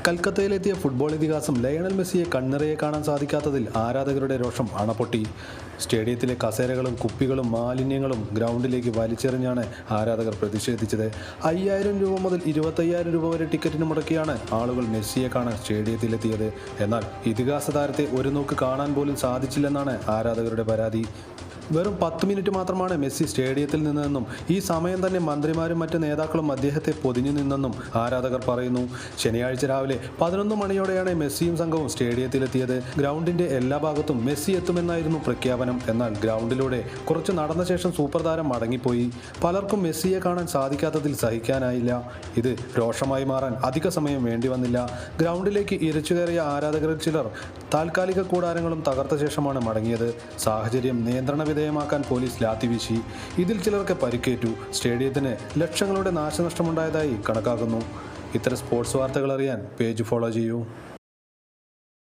കൽക്കത്തയിലെത്തിയ football ഇതിഹാസം Lionel മെസ്സിയെ കണ്ണിറയെ കാണാൻ സാധിക്കാത്തതിൽ ആരാധകരുടെ രോഷം അണപൊട്ടി. സ്റ്റേഡിയത്തിലെ കസേരകളും കുപ്പികളും മാലിന്യങ്ങളും ഗ്രൗണ്ടിലേക്ക് വലിച്ചെറിഞ്ഞാണ് ആരാധകർ പ്രതിഷേധിച്ചത്. 5,000 രൂപ മുതൽ 25,000 രൂപ വരെ ടിക്കറ്റിന് മുടക്കിയാണ് ആളുകൾ മെസ്സിയെ കാണാൻ സ്റ്റേഡിയത്തിലെത്തിയത്. എന്നാൽ ഇതിഹാസ താരത്തെ ഒരു നോക്ക് കാണാൻ പോലും സാധിച്ചില്ലെന്നാണ് ആരാധകരുടെ പരാതി. വെറും 10 മിനിറ്റ് മാത്രമാണ് മെസ്സി സ്റ്റേഡിയത്തിൽ നിന്നതെന്നും ഈ സമയം തന്നെ മന്ത്രിമാരും മറ്റ് നേതാക്കളും അദ്ദേഹത്തെ പൊതിഞ്ഞു നിന്നെന്നും ആരാധകർ പറയുന്നു. ശനിയാഴ്ച രാവിലെ 11 മണിയോടെയാണ് മെസ്സിയും സംഘവും സ്റ്റേഡിയത്തിലെത്തിയത്. ഗ്രൗണ്ടിന്റെ എല്ലാ ഭാഗത്തും മെസ്സി എത്തുമെന്നായിരുന്നു പ്രഖ്യാപനം. എന്നാൽ ഗ്രൗണ്ടിലൂടെ കുറച്ച് നടന്ന ശേഷം സൂപ്പർ താരം മടങ്ങിപ്പോയി. പലർക്കും മെസ്സിയെ കാണാൻ സാധിക്കാത്തതിൽ സഹിക്കാനായില്ല. ഇത് രോഷമായി മാറാൻ അധിക സമയം വേണ്ടി വന്നില്ല. ഗ്രൗണ്ടിലേക്ക് ഇരച്ചുകയറിയ ആരാധകരിൽ ചിലർ താൽക്കാലിക കൂടാരങ്ങളും തകർത്ത ശേഷമാണ് മടങ്ങിയത്. സാഹചര്യം നിയന്ത്രണ വിധേയമാക്കാൻ പോലീസ് ലാത്തി വീശി. ഇതിൽ ചിലർക്ക് പരിക്കേറ്റു. സ്റ്റേഡിയത്തിന് ലക്ഷങ്ങളുടെ നാശനഷ്ടമുണ്ടായതായി കണക്കാക്കുന്നു. ഇത്തരം സ്പോർട്സ് വാർത്തകൾ അറിയാൻ പേജ് ഫോളോ ചെയ്യൂ.